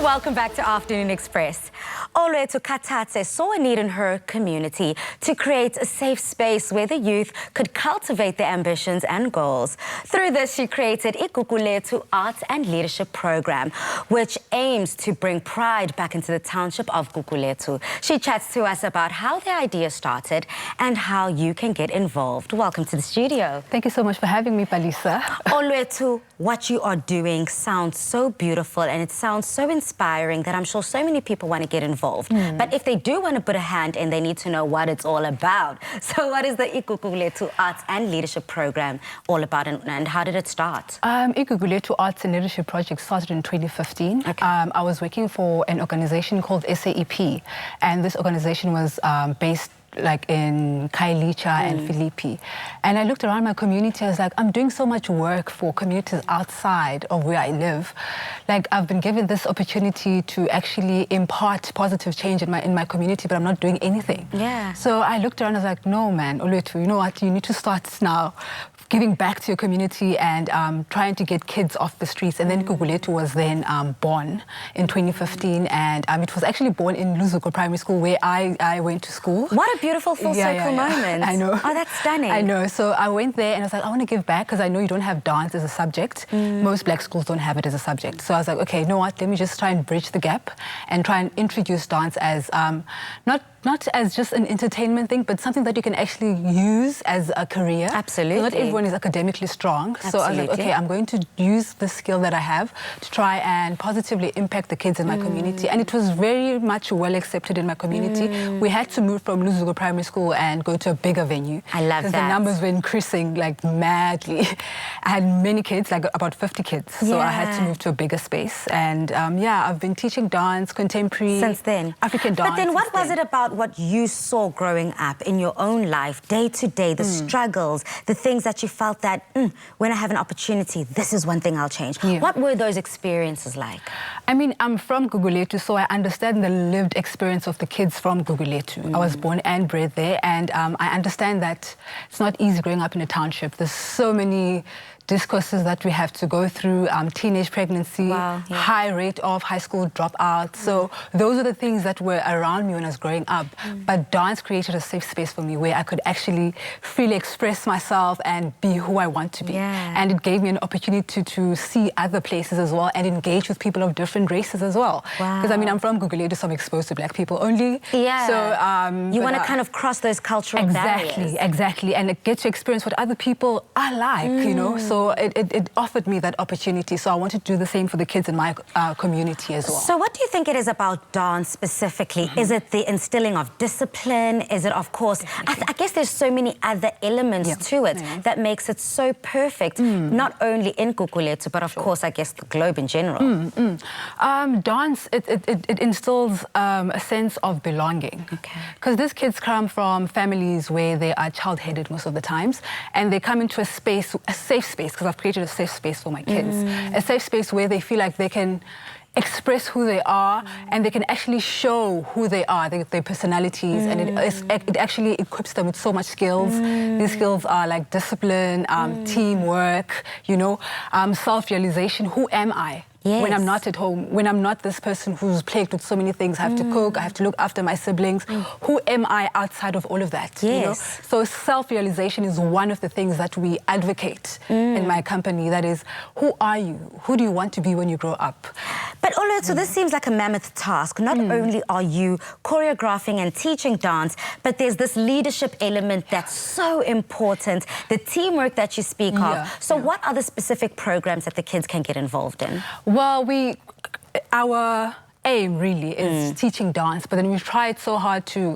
Welcome back to Afternoon Express. Olwethu Katase saw a need in her community to create a safe space where the youth could cultivate their ambitions and goals. Through this, she created Gugulethu Arts and Leadership Program, which aims to bring pride back into the township of Gugulethu. She chats to us about how the idea started and how you can get involved. Welcome to the studio. Thank you so much for having me, Palisa. Olwethu, what you are doing sounds so beautiful and it sounds so inspiring that I'm sure so many people want to get involved. But if they do want to put a hand in, they need to know what it's all about. So what is the Gugulethu Arts and Leadership Program all about, and how did it start? Gugulethu Arts and Leadership Project started in 2015. Okay. I was working for an organization called SAEP, and this organization was based like in Kailicha and Philippi. And I looked around my community, I was like, I'm doing so much work for communities outside of where I live. Like, I've been given this opportunity to actually impart positive change in my community, but I'm not doing anything. Yeah. So I looked around, I was like, no, man, Olwethu, you know what, you need to start now giving back to your community and trying to get kids off the streets. And then Gugulethu was then born in 2015, and it was actually born in Luzuko Primary School, where I went to school. What a beautiful full circle moment. I know. Oh, that's stunning. I know. So I went there and I was like, I want to give back because I know you don't have dance as a subject. Most black schools don't have it as a subject. So I was like, okay, you know what? Let me just try and bridge the gap and try and introduce dance as not as just an entertainment thing, but something that you can actually use as a career. Absolutely. So not everyone is academically strong. Absolutely. So I was like, okay, I'm going to use the skill that I have to try and positively impact the kids in my community. And it was very much well accepted in my community. We had to move from Luzuko Primary School and go to a bigger venue. I love that. Because the numbers were increasing like madly. I had many kids, like about 50 kids. So I had to move to a bigger space. And yeah, I've been teaching dance, contemporary. Since then. African dance. But then what was it about what you saw growing up in your own life, day to day, the struggles, the things that you felt that, when I have an opportunity, this is one thing I'll change. Yeah. What were those experiences like? I mean, I'm from Gugulethu, so I understand the lived experience of the kids from Gugulethu. I was born and bred there, and I understand that it's not easy growing up in a township. There's so many discourses that we have to go through, teenage pregnancy, high rate of high school dropouts. So those are the things that were around me when I was growing up. But dance created a safe space for me where I could actually freely express myself and be who I want to be. And it gave me an opportunity to see other places as well and engage with people of different races as well. Because I mean, I'm from Gugulethu, so I'm exposed to black people only. So you want to kind of cross those cultural barriers. Exactly, and get to experience what other people are like, you know. So it offered me that opportunity. So I wanted to do the same for the kids in my community as well. So what do you think it is about dance specifically? Is it the instilling of discipline? Is it, of course, I guess there's so many other elements to it that makes it so perfect, not only in Gugulethu, but of course, I guess the globe in general. Dance, it instills a sense of belonging. Because these kids come from families where they are child-headed most of the times, and they come into a space, a safe space, because I've created a safe space for my kids. A safe space where they feel like they can express who they are and they can actually show who they are, their personalities, and it actually equips them with so much skills. These skills are like discipline, teamwork, you know, self-realization. Who am I? When I'm not at home, when I'm not this person who's plagued with so many things, I have to cook, I have to look after my siblings. Who am I outside of all of that? You know? So self-realization is one of the things that we advocate in my company. That is, who are you? Who do you want to be when you grow up? But Olwethu, this seems like a mammoth task. Not only are you choreographing and teaching dance, but there's this leadership element that's so important, the teamwork that you speak of. So what are the specific programs that the kids can get involved in? Well, our aim really is teaching dance, but then we've tried so hard to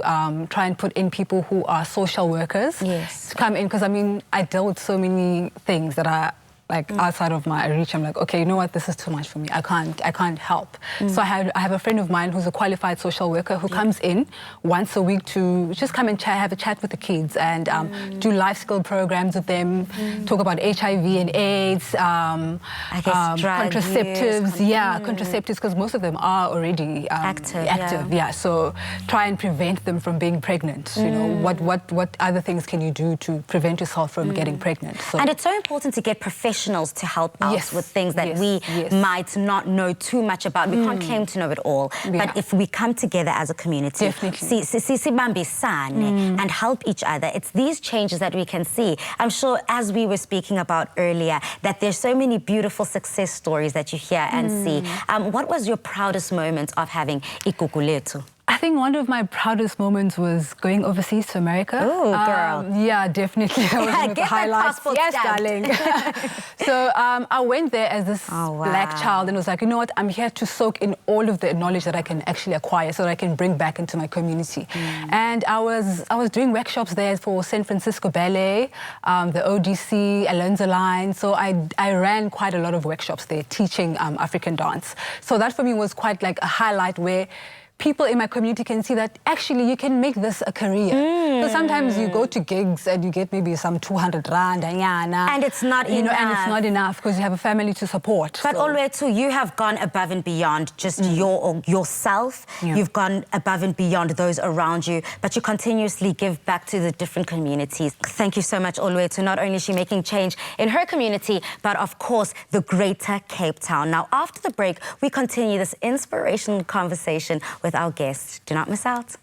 try and put in people who are social workers to come in, because I mean, I deal with so many things that are like outside of my reach. I'm like, okay, you know what, this is too much for me. I can't help. So I have a friend of mine who's a qualified social worker who comes in once a week to just come and have a chat with the kids and do life skill programs with them, talk about HIV and AIDS, I guess contraceptives, contraceptives, because most of them are already active. So try and prevent them from being pregnant. You know, what other things can you do to prevent yourself from getting pregnant? So. And it's so important to get professional professionals to help out Yes, with things that yes, we yes. might not know too much about. We can't claim to know it all. Yeah. But if we come together as a community, Definitely. and help each other, it's these changes that we can see. I'm sure, as we were speaking about earlier, that there's so many beautiful success stories that you hear and see. What was your proudest moment of having Gugulethu? I think one of my proudest moments was going overseas to America. Oh, girl. Yeah, definitely. That was one of the highlights. Yes, stamped. darling. So I went there as this black child and was like, you know what, I'm here to soak in all of the knowledge that I can actually acquire so that I can bring back into my community. And I was doing workshops there for San Francisco Ballet, the ODC, Alonzo Line. So I ran quite a lot of workshops there teaching African dance. So that for me was quite like a highlight where people in my community can see that actually you can make this a career. So sometimes you go to gigs and you get maybe some 200 rand, and it's not you enough. know, and it's not enough because you have a family to support. But Olwethu, you have gone above and beyond just yourself. Yeah. You've gone above and beyond those around you, but you continuously give back to the different communities. Thank you so much, Olwethu. Not only is she making change in her community, but of course, the greater Cape Town. Now, after the break, we continue this inspirational conversation with our guests. Do not miss out.